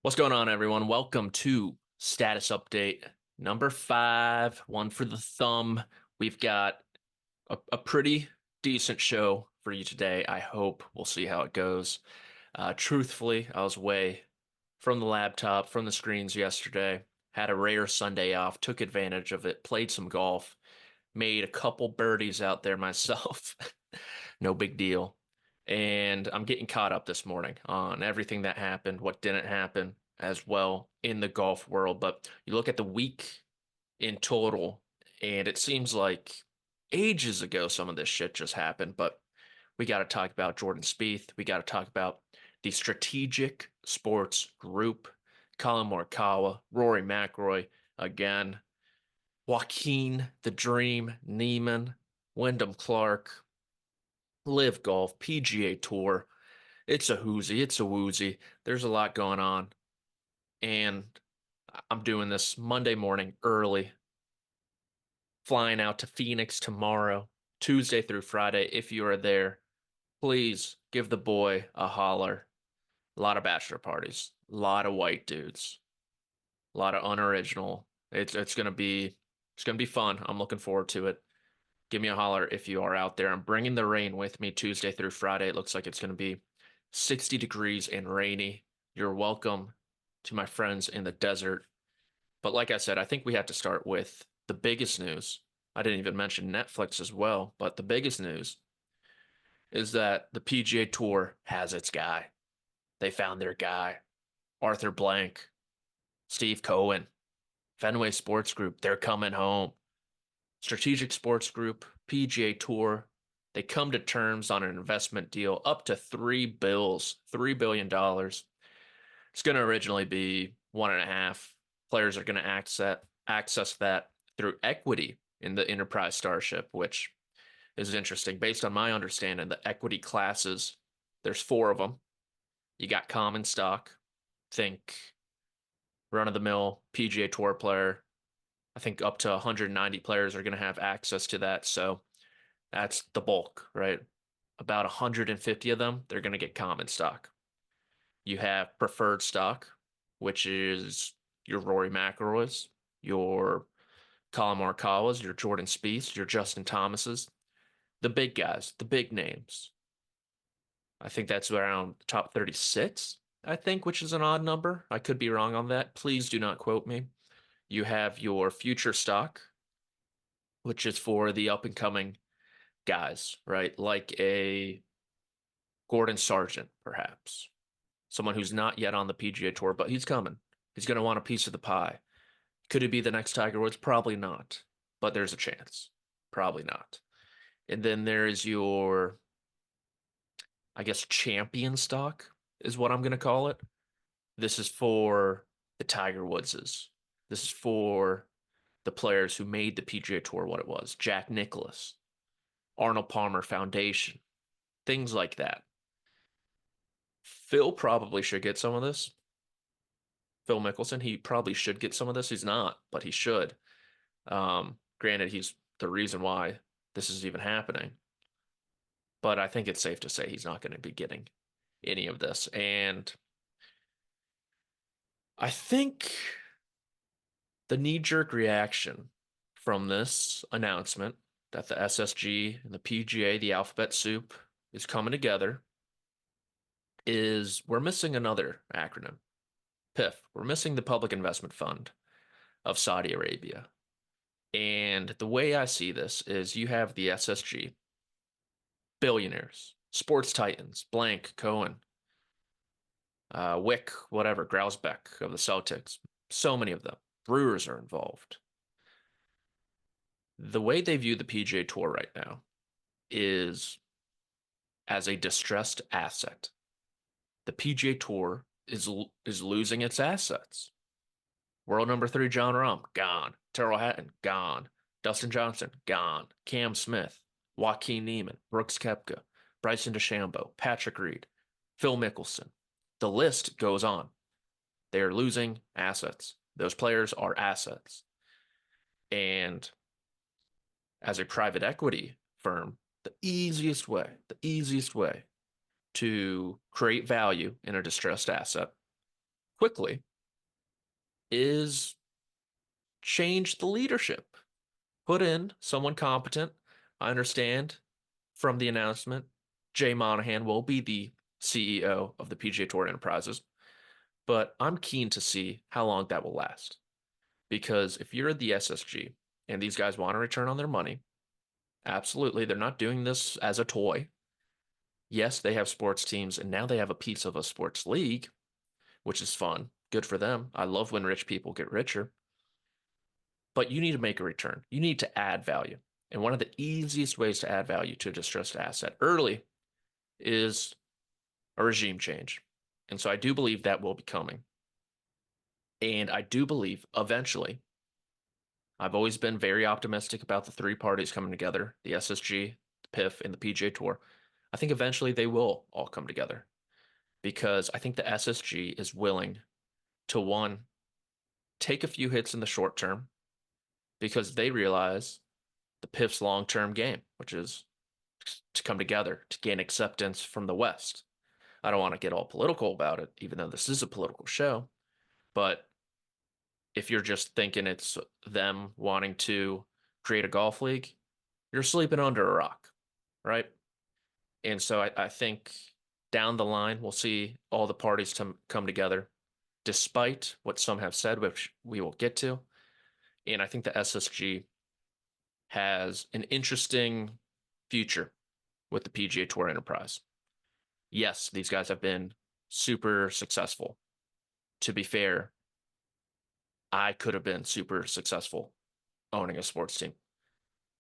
What's going on, everyone? Welcome to Status Update number 5, one for the thumb. We've got a pretty decent show for you today. I hope we'll see how it goes. Truthfully, I was away from the laptop, from the screens yesterday, had a rare Sunday off, took advantage of it, played some golf, made a couple birdies out there myself. No big deal. And I'm getting caught up this morning on everything that happened, what didn't happen as well in the golf world. But you look at the week in total, and it seems like ages ago some of this shit just happened. But we got to talk about Jordan Spieth. We got to talk about the Strategic Sports Group, Colin Morikawa, Rory McIlroy again, Joaquin the Dream Neiman, Wyndham Clark, LIV Golf, PGA Tour. It's a hoozy, it's a woozy. There's a lot going on. And I'm doing this Monday morning early, flying out to Phoenix tomorrow, Tuesday through Friday. If you are there, please give the boy a holler. A lot of bachelor parties, a lot of white dudes, a lot of unoriginal. It's gonna be fun. I'm looking forward to it. Give me a holler if you are out there. I'm bringing the rain with me Tuesday through Friday. It looks like it's going to be 60 degrees and rainy. You're welcome to my friends in the desert. But like I said, I think we have to start with the biggest news. I didn't even mention Netflix as well, but the biggest news is that the PGA Tour has its guy. They found their guy. Arthur Blank, Steve Cohen, Fenway Sports Group, they're coming home. Strategic Sports Group, PGA Tour, they come to terms on an investment deal up to $3 billion. It's going to originally be one and a half. Players are going to access that through equity in the Enterprise Starship, which is interesting. Based on my understanding, the equity classes, there's four of them. You got common stock, think run-of-the-mill PGA Tour player. I think up to 190 players are going to have access to that. So that's the bulk, right? About 150 of them, they're going to get common stock. You have preferred stock, which is your Rory McIlroys, your Colin Morikawas, your Jordan Spieths, your Justin Thomases, the big guys, the big names. I think that's around top 36, I think, which is an odd number. I could be wrong on that. Please do not quote me. You have your future stock, which is for the up and coming guys, right? Like a Gordon Sargent, perhaps. Someone who's not yet on the PGA Tour, but he's coming. He's going to want a piece of the pie. Could he be the next Tiger Woods? Probably not, but there's a chance. Probably not. And then there's your, I guess, champion stock is what I'm going to call it. This is for the Tiger Woodses. This is for the players who made the PGA Tour what it was. Jack Nicklaus, Arnold Palmer Foundation, things like that. Phil probably should get some of this. Phil Mickelson, he probably should get some of this. He's not, but he should. Granted, he's the reason why this is even happening. But I think it's safe to say he's not going to be getting any of this. And I think the knee-jerk reaction from this announcement that the SSG and the PGA, the alphabet soup, is coming together is we're missing another acronym. PIF. We're missing the Public Investment Fund of Saudi Arabia. And the way I see this is you have the SSG, billionaires, sports titans, Blank, Cohen, Wick, whatever, Grausbeck of the Celtics. So many of them. Brewers are involved. The way they view the PGA Tour right now is as a distressed asset. The PGA Tour is losing its assets. World number three, John Rahm, gone. Terrell Hatton, gone. Dustin Johnson, gone. Cam Smith, Joaquin Neiman, Brooks Koepka, Bryson DeChambeau, Patrick Reed, Phil Mickelson. The list goes on. They are losing assets. Those players are assets. And as a private equity firm, the easiest way to create value in a distressed asset quickly is change the leadership. Put in someone competent. I understand from the announcement, Jay Monahan will be the CEO of the PGA Tour Enterprises, but I'm keen to see how long that will last. Because if you're the SSG and these guys want to return on their money, absolutely, they're not doing this as a toy. Yes, they have sports teams, and now they have a piece of a sports league, which is fun. Good for them. I love when rich people get richer. But you need to make a return. You need to add value. And one of the easiest ways to add value to a distressed asset early is a regime change. And so I do believe that will be coming. And I do believe eventually, I've always been very optimistic about the three parties coming together, the SSG, the PIF, and the PGA Tour. I think eventually they will all come together because I think the SSG is willing to, one, take a few hits in the short term because they realize the PIF's long-term game, which is to come together to gain acceptance from the West. I don't want to get all political about it, even though this is a political show. But if you're just thinking it's them wanting to create a golf league, you're sleeping under a rock, right? And so I think down the line, we'll see all the parties come together, despite what some have said, which we will get to. And I think the SSG has an interesting future with the PGA Tour enterprise. Yes, these guys have been super successful. To be fair, I could have been super successful owning a sports team.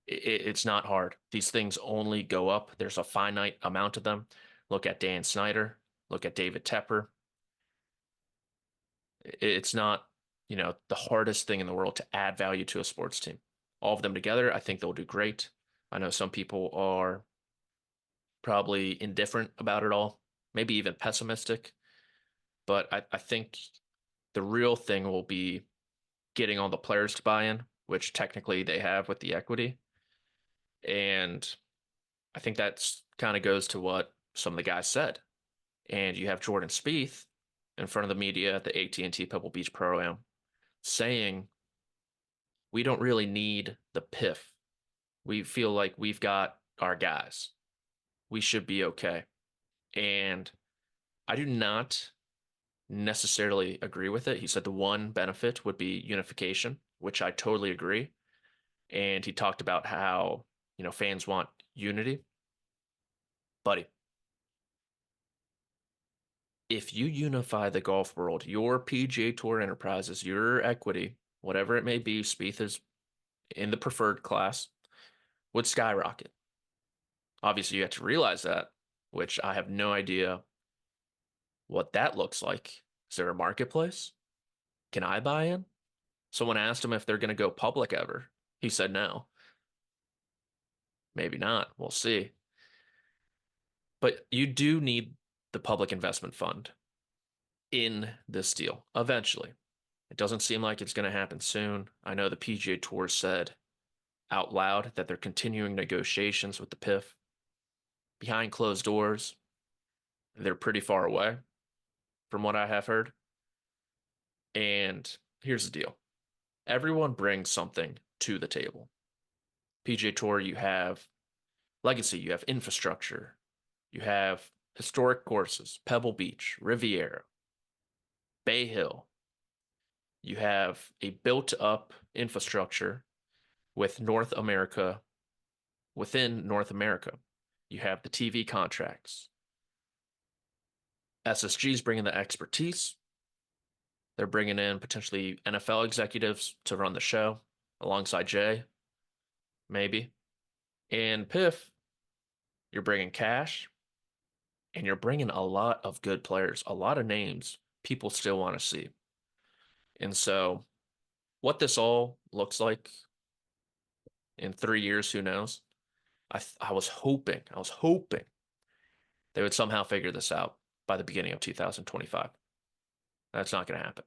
It's not hard. These things only go up. There's a finite amount of them. Look at Dan Snyder. Look at David Tepper. It's not, the hardest thing in the world to add value to a sports team. All of them together, I think they'll do great. I know some people are probably indifferent about it all, maybe even pessimistic. But I think the real thing will be getting all the players to buy in, which technically they have with the equity. And I think that's kind of goes to what some of the guys said. And you have Jordan Spieth in front of the media at the AT&T Pebble Beach Pro-Am saying, we don't really need the PIF. We feel like we've got our guys. We should be okay. And I do not necessarily agree with it. He said the one benefit would be unification, which I totally agree. And he talked about how, fans want unity. Buddy, if you unify the golf world, your PGA Tour enterprises, your equity, whatever it may be, Spieth is in the preferred class, would skyrocket. Obviously, you have to realize that, which I have no idea what that looks like. Is there a marketplace? Can I buy in? Someone asked him if they're going to go public ever. He said no. Maybe not. We'll see. But you do need the public investment fund in this deal eventually. It doesn't seem like it's going to happen soon. I know the PGA Tour said out loud that they're continuing negotiations with the PIF. Behind closed doors, they're pretty far away from what I have heard. And here's the deal. Everyone brings something to the table. PGA Tour, you have legacy, you have infrastructure, you have historic courses, Pebble Beach, Riviera, Bay Hill. You have a built up infrastructure with North America, within North America. You have the TV contracts. SSG is bringing the expertise. They're bringing in potentially NFL executives to run the show alongside Jay, maybe. And PIF, you're bringing cash and you're bringing a lot of good players, a lot of names people still want to see. And so, what this all looks like in 3 years, who knows? I was hoping they would somehow figure this out by the beginning of 2025. That's not going to happen.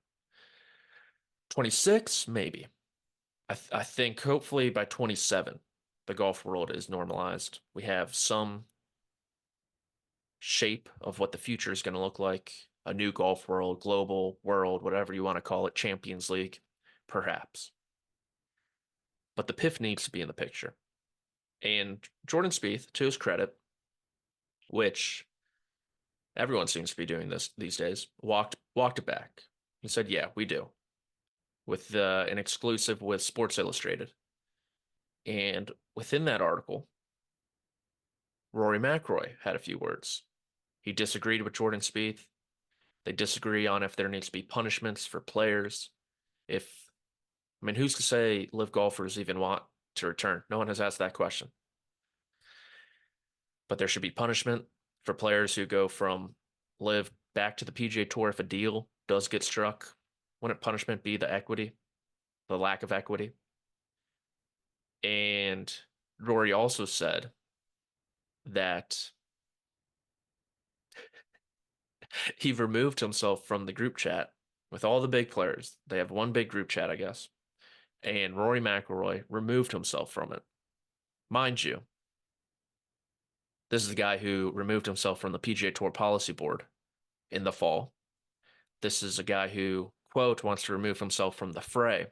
26, maybe. I think hopefully by 27, the golf world is normalized. We have some shape of what the future is going to look like. a new golf world, global world, whatever you want to call it, Champions League, perhaps. But the PIF needs to be in the picture. And Jordan Spieth, to his credit, which everyone seems to be doing this these days, walked it back. He said, "Yeah, we do," with an exclusive with Sports Illustrated. And within that article, Rory McIlroy had a few words. He disagreed with Jordan Spieth. They disagree on if there needs to be punishments for players. If, I mean, who's to say LIV golfers even want to return? No one has asked that question. But there should be punishment for players who go from LIV back to the PGA Tour if a deal does get struck. Wouldn't punishment be the equity, the lack of equity? And Rory also said that he removed himself from the group chat with all the big players. They have one big group chat, I guess. And Rory McIlroy removed himself from it. Mind you, this is the guy who removed himself from the PGA Tour policy board in the fall. This is a guy who, quote, wants to remove himself from the fray.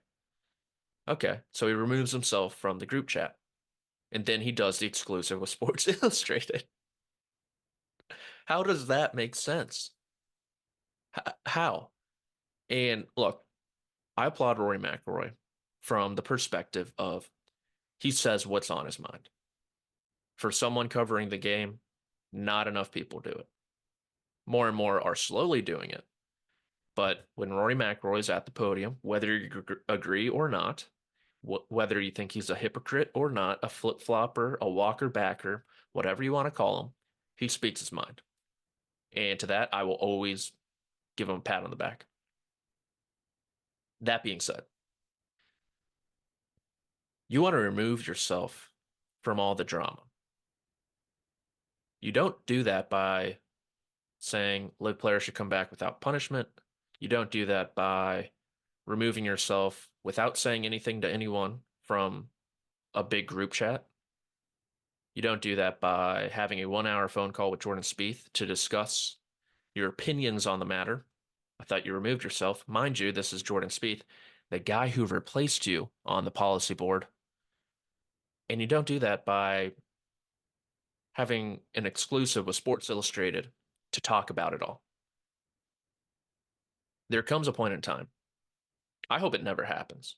Okay, so he removes himself from the group chat. And then he does the exclusive with Sports Illustrated. How does that make sense? How? And look, I applaud Rory McIlroy from the perspective of he says what's on his mind. For someone covering the game, not enough people do it. More and more are slowly doing it. But when Rory McIlroy is at the podium, whether you agree or not, whether you think he's a hypocrite or not, a flip-flopper, a walker backer, whatever you want to call him, he speaks his mind. And to that, I will always give him a pat on the back. That being said, you want to remove yourself from all the drama. You don't do that by saying LIV players should come back without punishment. You don't do that by removing yourself without saying anything to anyone from a big group chat. You don't do that by having a 1 hour phone call with Jordan Spieth to discuss your opinions on the matter. I thought you removed yourself. Mind you, this is Jordan Spieth, the guy who replaced you on the policy board. And you don't do that by having an exclusive with Sports Illustrated to talk about it all. There comes a point in time. I hope it never happens.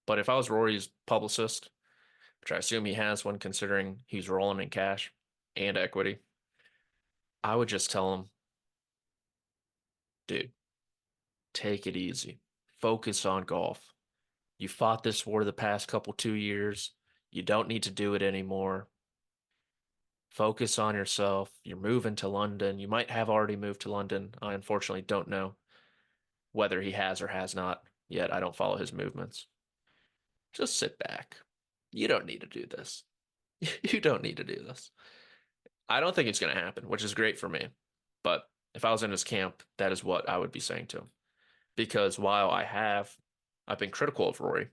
But if I was Rory's publicist, which I assume he has one considering he's rolling in cash and equity, I would just tell him, dude, take it easy. Focus on golf. You fought this war the past couple 2 years. You don't need to do it anymore. Focus on yourself. You're moving to London. You might have already moved to London. I unfortunately don't know whether he has or has not yet. I don't follow his movements. Just sit back. You don't need to do this. You don't need to do this. I don't think it's going to happen, which is great for me. But if I was in his camp, that is what I would be saying to him. Because while I've been critical of Rory,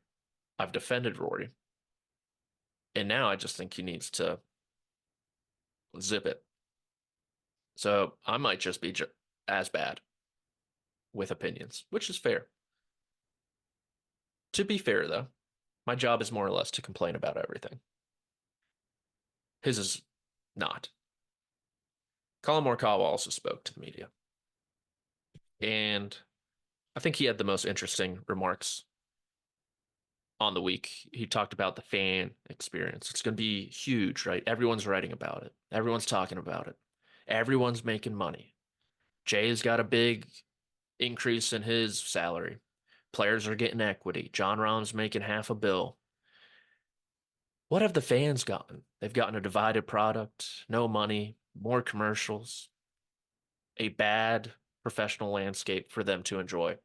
I've defended Rory. And now I just think he needs to zip it. So I might just be as bad with opinions, which is fair. To be fair, though, my job is more or less to complain about everything. His is not. Colin Morikawa also spoke to the media. And I think he had the most interesting remarks on the week. He talked about the fan experience. It's going to be huge, right? Everyone's writing about it. Everyone's talking about it. Everyone's making money. Jay's got a big increase in his salary. Players are getting equity. Jon Rahm's making $500 million. What have the fans gotten? They've gotten a divided product, no money, more commercials, a bad professional landscape for them to enjoy.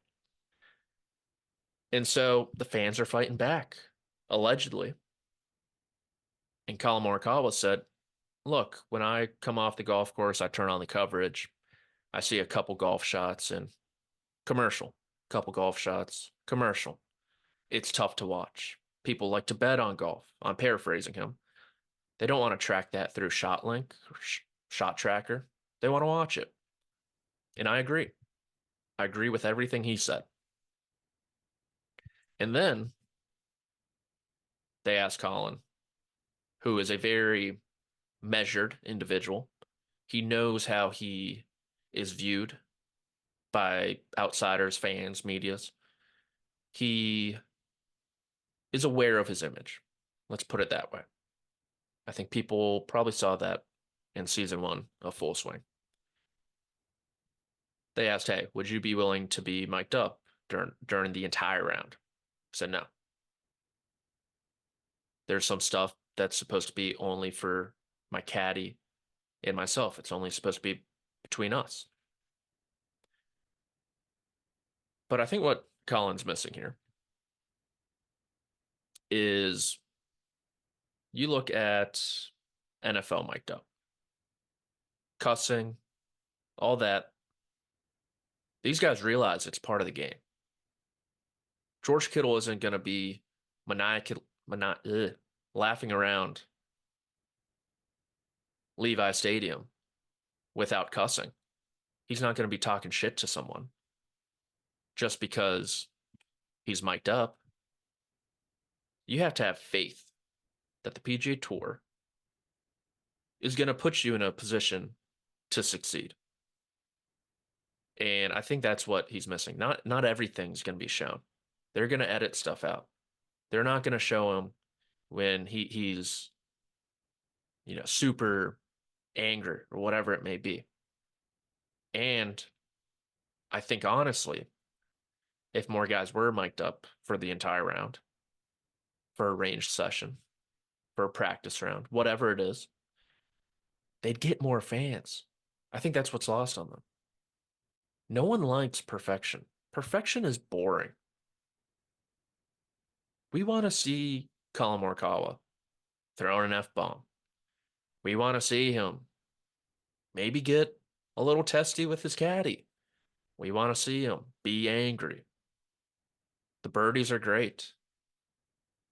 And so the fans are fighting back, allegedly. And Colin Morikawa said, look, when I come off the golf course, I turn on the coverage. I see a couple golf shots and commercial, couple golf shots, commercial. It's tough to watch. People like to bet on golf. I'm paraphrasing him. They don't want to track that through ShotLink or Shot Tracker. They want to watch it. And I agree. I agree with everything he said. And then they asked Colin, who is a very measured individual. He knows how he is viewed by outsiders, fans, medias. He is aware of his image. Let's put it that way. I think people probably saw that in season one of Full Swing. They asked, "Hey, would you be willing to be mic'd up during the entire round?" I said no. There's some stuff that's supposed to be only for my caddy and myself. It's only supposed to be between us. But I think what Colin's missing here is you look at NFL mic'd up, cussing, all that. These guys realize it's part of the game. George Kittle isn't going to be laughing around Levi Stadium without cussing. He's not going to be talking shit to someone just because he's mic'd up. You have to have faith that the PGA Tour is going to put you in a position to succeed. And I think that's what he's missing. Not everything's going to be shown. They're going to edit stuff out. They're not going to show him when he's super angry or whatever it may be. And I think honestly, if more guys were mic'd up for the entire round, for a ranged session, for a practice round, whatever it is, they'd get more fans. I think that's what's lost on them. No one likes perfection. Perfection is boring. We want to see Colin Morikawa throw an F-bomb. We want to see him maybe get a little testy with his caddy. We want to see him be angry. The birdies are great.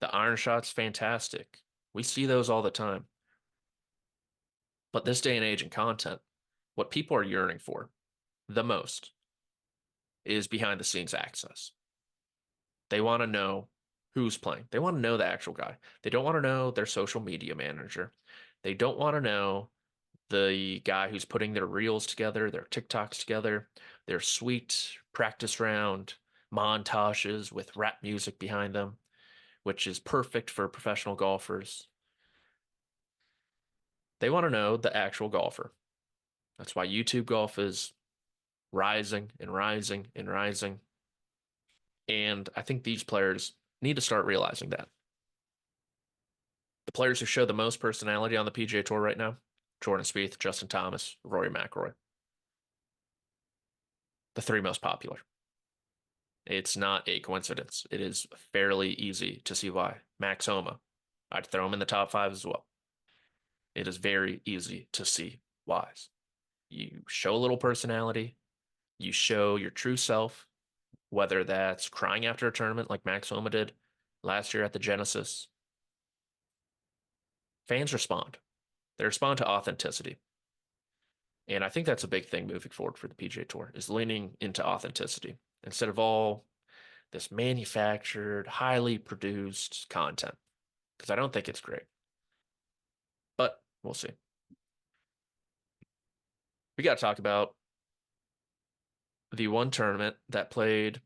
The iron shot's fantastic. We see those all the time. But this day and age in content, what people are yearning for the most is behind the scenes access. They want to know who's playing. They want to know the actual guy. They don't want to know their social media manager. They don't want to know the guy who's putting their reels together, their TikToks together, their sweet practice round montages with rap music behind them, which is perfect for professional golfers. They want to know the actual golfer. That's why YouTube golf is rising and rising and rising. And I think these players need to start realizing that. The players who show the most personality on the PGA Tour right now, Jordan Spieth, Justin Thomas, Rory McIlroy. The three most popular. It's not a coincidence. It is fairly easy to see why. Max Homa, I'd throw him in the top five as well. It is very easy to see why. You show a little personality, you show your true self, whether that's crying after a tournament like Max Homa did last year at the Genesis. Fans respond. They respond to authenticity. And I think that's a big thing moving forward for the PGA Tour is leaning into authenticity instead of all this manufactured, highly produced content. Because I don't think it's great. But we'll see. We got to talk about the one tournament that played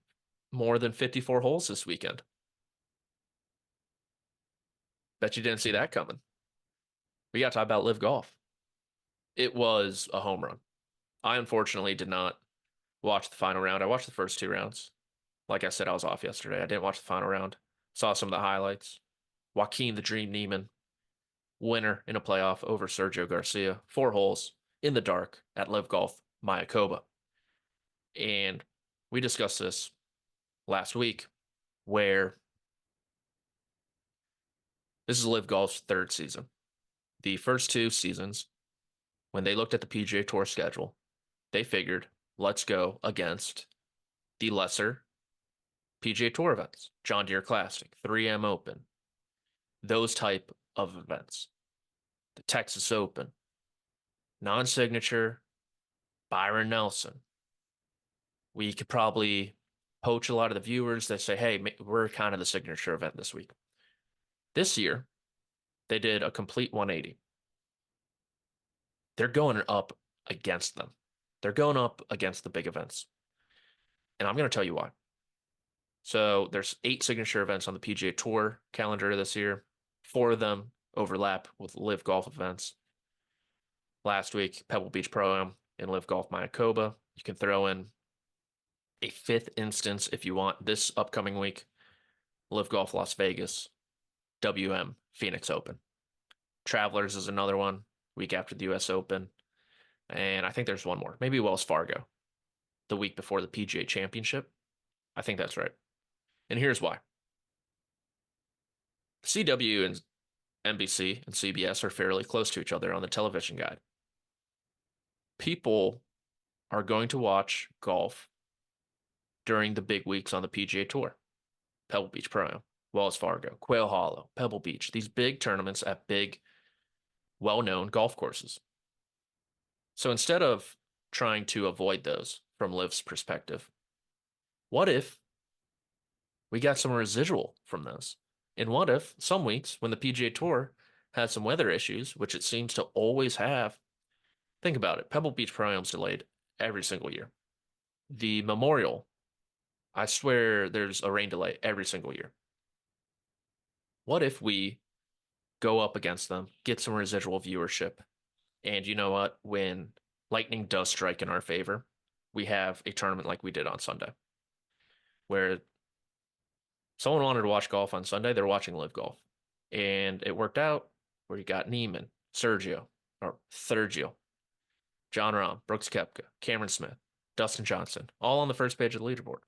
more than 54 holes this weekend. Bet you didn't see that coming. We got to talk about LIV Golf. It was a home run. I unfortunately did not watch the final round. I watched the first two rounds. Like I said, I was off yesterday. I didn't watch the final round. Saw some of the highlights. Joaquin the Dream Neiman, winner in a playoff over Sergio Garcia. 4 holes in the dark at LIV Golf, Mayakoba. And we discussed this last week, where this is LIV Golf's third season. The first 2 seasons, when they looked at the PGA Tour schedule, they figured, let's go against the lesser PGA Tour events. John Deere Classic, 3M Open, those type of events. The Texas Open, non-signature, Byron Nelson. We could probably poach a lot of the viewers that say, hey, we're kind of the signature event this week. This year, they did a complete 180. They're going up against them. They're going up against the big events. And I'm going to tell you why. So there's 8 signature events on the PGA Tour calendar this year. 4 of them overlap with LIV Golf events. Last week, Pebble Beach Pro-Am and LIV Golf Mayakoba. You can throw in a 5th instance if you want this upcoming week. LIV Golf Las Vegas, WM Phoenix Open. Travelers is another one week after the US Open. And I think there's one more, maybe Wells Fargo, the week before the PGA Championship. I think that's right. And here's why. CW and NBC and CBS are fairly close to each other on the television guide. People are going to watch golf during the big weeks on the PGA Tour. Pebble Beach Pro, Wells Fargo, Quail Hollow, Pebble Beach, these big tournaments at big, well-known golf courses. So instead of trying to avoid those from LIV's perspective, what if we got some residual from those? And what if some weeks when the PGA Tour has some weather issues, which it seems to always have, think about it, Pebble Beach Pro-Am's delayed every single year. The Memorial, I swear there's a rain delay every single year. What if we go up against them, get some residual viewership, and you know what? When lightning does strike in our favor, we have a tournament like we did on Sunday, where someone wanted to watch golf on Sunday, they're watching LIV Golf. And it worked out where you got Neiman, Sergio, John Rahm, Brooks Koepka, Cameron Smith, Dustin Johnson, all on the first page of the leaderboard.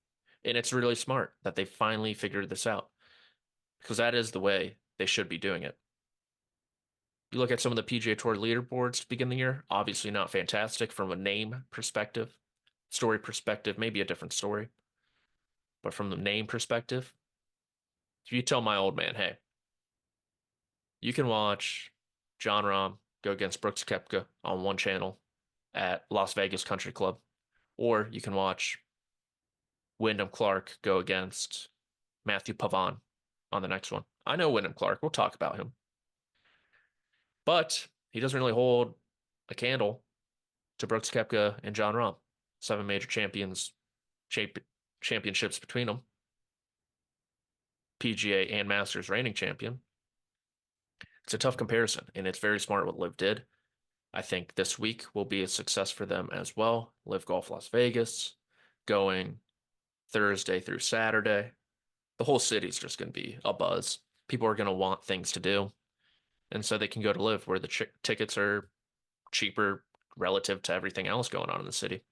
And it's really smart that they finally figured this out because that is the way they should be doing it. You look at some of the PGA Tour leaderboards to begin the year, obviously not fantastic from a name perspective, story perspective, maybe a different story. But from the name perspective, if you tell my old man, hey, you can watch John Rahm go against Brooks Koepka on one channel at Las Vegas Country Club, or you can watch Wyndham Clark go against Matthew Pavon on the next one. I know Wyndham Clark. We'll talk about him. But he doesn't really hold a candle to Brooks Koepka and John Rahm. 7 major championships between them. PGA and Masters reigning champion. It's a tough comparison, and it's very smart what LIV did. I think this week will be a success for them as well. LIV Golf Las Vegas, going Thursday through Saturday. The whole city's just going to be a buzz. People are going to want things to do. And so they can go to LIV where the tickets are cheaper relative to everything else going on in the city.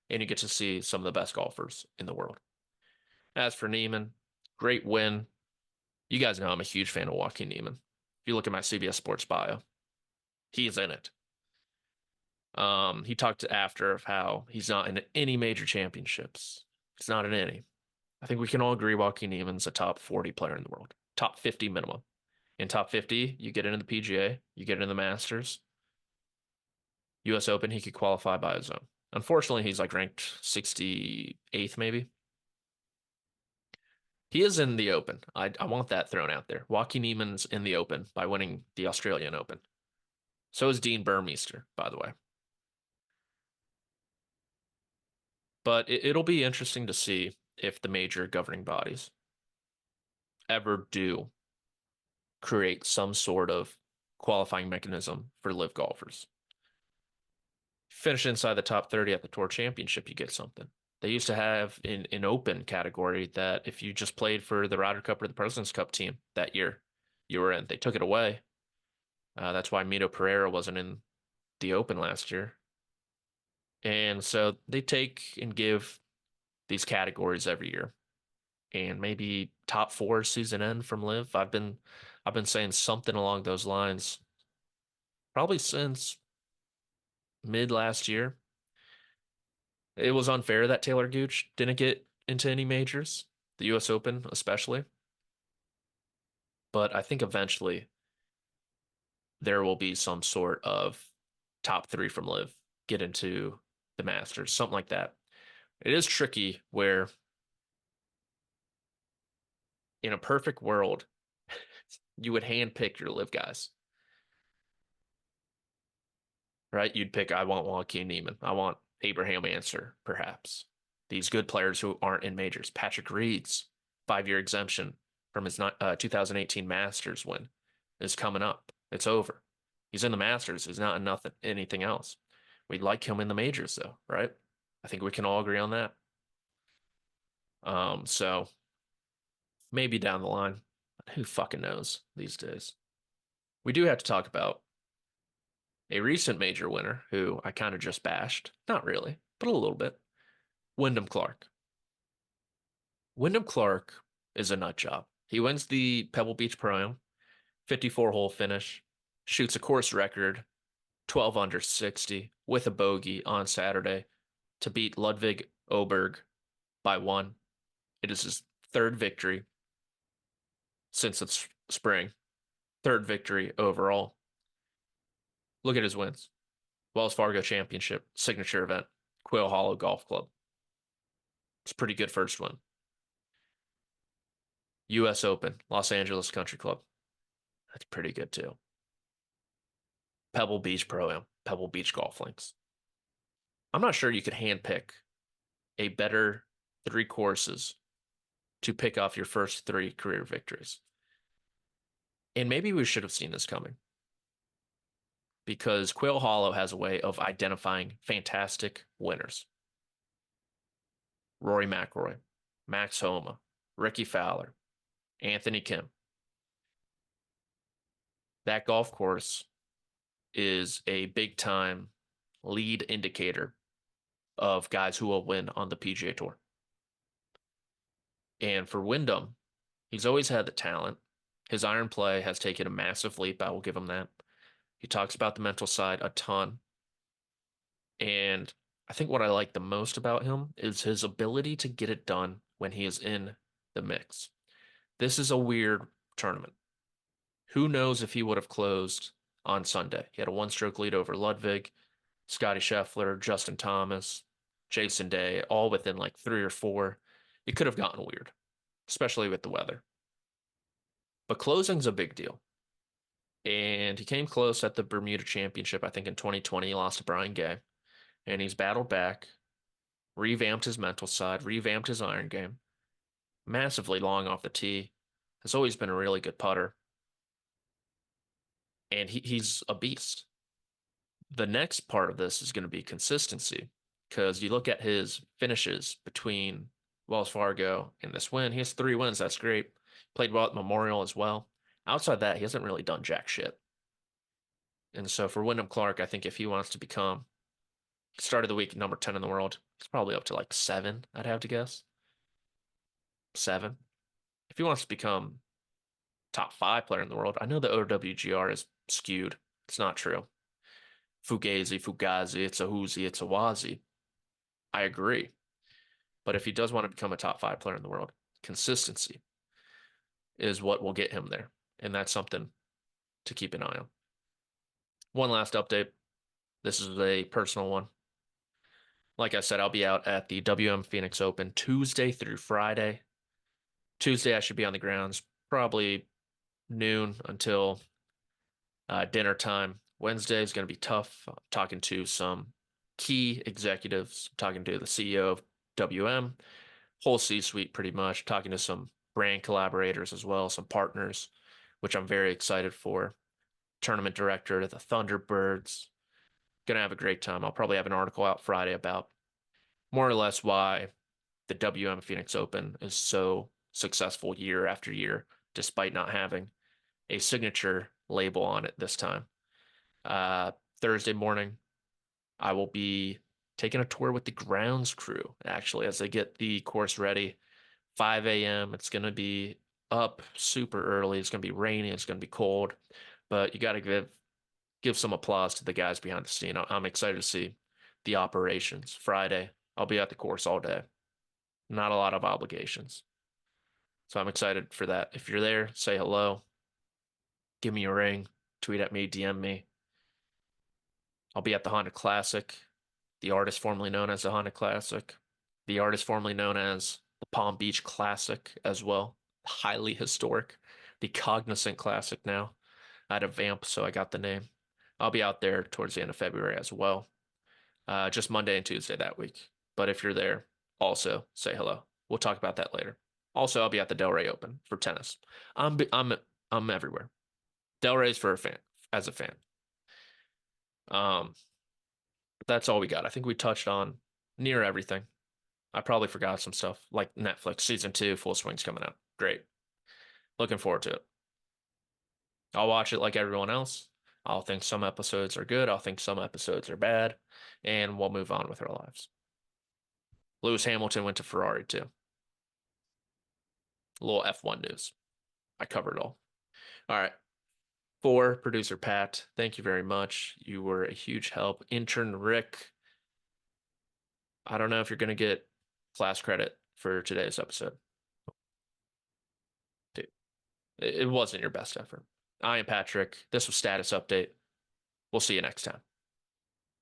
And you get to see some of the best golfers in the world. As for Neiman, great win. You guys know I'm a huge fan of Joaquin Neiman. If you look at my CBS Sports bio, he's in it. He talked after of how he's not in any major championships. He's not in any. I think we can all agree Joaquin Neiman's a top 40 player in the world. Top 50 minimum. In top 50, you get into the PGA, you get into the Masters. US Open, he could qualify by his own. Unfortunately, he's like ranked 68th, maybe. He is in the Open. I want that thrown out there. Joaquin Neiman's in the Open by winning the Australian Open. So is Dean Burmeister, by the way. But it'll be interesting to see if the major governing bodies ever do create some sort of qualifying mechanism for LIV golfers. Finish inside the top 30 at the Tour Championship, you get something. They used to have an open category that if you just played for the Ryder Cup or the President's Cup team that year, you were in. They took it away. That's why Mito Pereira wasn't in the Open last year. And so they take and give these categories every year. And maybe top 4 season end from LIV. I've been saying something along those lines probably since mid last year. It was unfair that Taylor Gooch didn't get into any majors, the US Open especially. But I think eventually there will be some sort of top 3 from LIV get into the Masters, something like that. It is tricky where in a perfect world, you would handpick your live guys, right? You'd pick, I want Joaquin Niemann. I want Abraham Answer, perhaps. These good players who aren't in majors. Patrick Reed's 5-year exemption from his 2018 Masters win is coming up. It's over. He's in the Masters. He's not in anything else. We'd like him in the majors, though, right? I think we can all agree on that. So maybe down the line, who fucking knows these days? We do have to talk about a recent major winner who I kind of just bashed. Not really, but a little bit. Wyndham Clark. Wyndham Clark is a nut job. He wins the Pebble Beach Pro-Am, 54-hole finish, shoots a course record, 12 under 60 with a bogey on Saturday to beat Ludwig Oberg by one. It is his third victory since it's spring, third victory overall. Look at his wins. Wells Fargo Championship, signature event, Quail Hollow Golf Club. It's a pretty good first one. US Open, Los Angeles Country Club. That's pretty good too. Pebble Beach Pro-Am, Pebble Beach Golf Links. I'm not sure you could handpick a better 3 courses to pick off your first 3 career victories. And maybe we should have seen this coming because Quail Hollow has a way of identifying fantastic winners. Rory McIlroy, Max Homa, Ricky Fowler, Anthony Kim. That golf course is a big time lead indicator of guys who will win on the PGA Tour. And for Wyndham, he's always had the talent. His iron play has taken a massive leap. I will give him that. He talks about the mental side a ton. And I think what I like the most about him is his ability to get it done when he is in the mix. This is a weird tournament. Who knows if he would have closed on Sunday? He had a 1-stroke lead over Ludwig, Scotty Scheffler, Justin Thomas, Jason Day, all within like 3 or 4. It could have gotten weird, especially with the weather. But closing's a big deal. And he came close at the Bermuda Championship, I think in 2020. He lost to Brian Gay. And he's battled back, revamped his mental side, revamped his iron game. Massively long off the tee. Has always been a really good putter. And he's a beast. The next part of this is going to be consistency because you look at his finishes between Wells Fargo and this win. He has 3 wins. That's great. Played well at Memorial as well. Outside that, he hasn't really done jack shit. And so for Wyndham Clark, I think if he wants to become start of the week number 10 in the world, he's probably up to like 7, I'd have to guess. 7. If he wants to become top 5 player in the world, I know the OWGR is skewed. It's not true. Fugazi, it's a Whoozy, it's a Wazi. I agree. But if he does want to become a top 5 player in the world, consistency is what will get him there. And that's something to keep an eye on. One last update. This is a personal one. Like I said, I'll be out at the WM Phoenix Open Tuesday through Friday. Tuesday, I should be on the grounds probably noon until dinner time. Wednesday is going to be tough. I'm talking to some key executives, talking to the CEO of WM, whole C-suite pretty much, talking to some brand collaborators as well, some partners, which I'm very excited for. Tournament director to the Thunderbirds. Gonna have a great time. I'll probably have an article out Friday about more or less why the WM Phoenix Open is so successful year after year, despite not having a signature label on it this time. Thursday morning, I will be taking a tour with the grounds crew, actually, as they get the course ready. 5 a.m. It's going to be up super early. It's going to be rainy. It's going to be cold. But you got to give some applause to the guys behind the scene. I'm excited to see the operations. Friday, I'll be at the course all day. Not a lot of obligations. So I'm excited for that. If you're there, say hello. Give me a ring. Tweet at me. DM me. I'll be at the Honda Classic, the artist formerly known as the Honda Classic. The artist formerly known as the Palm Beach Classic as well. Highly historic. The Cognizant Classic now. I had a vamp, so I got the name. I'll be out there towards the end of February as well. Just Monday and Tuesday that week. But if you're there, also say hello. We'll talk about that later. Also, I'll be at the Delray Open for tennis. I'm everywhere. Delray's for a fan, as a fan. Um, that's all we got. I think we touched on near everything. I probably forgot some stuff like Netflix season 2, Full Swing's coming out. Great. Looking forward to it. I'll watch it like everyone else. I'll think some episodes are good. I'll think some episodes are bad, and we'll move on with our lives. Lewis Hamilton went to Ferrari too. A little F1 news. I covered it all. All right. For producer Pat, thank you very much. You were a huge help. Intern Rick, I don't know if you're going to get class credit for today's episode. Dude, it wasn't your best effort. I am Patrick. This was Status Update. We'll see you next time.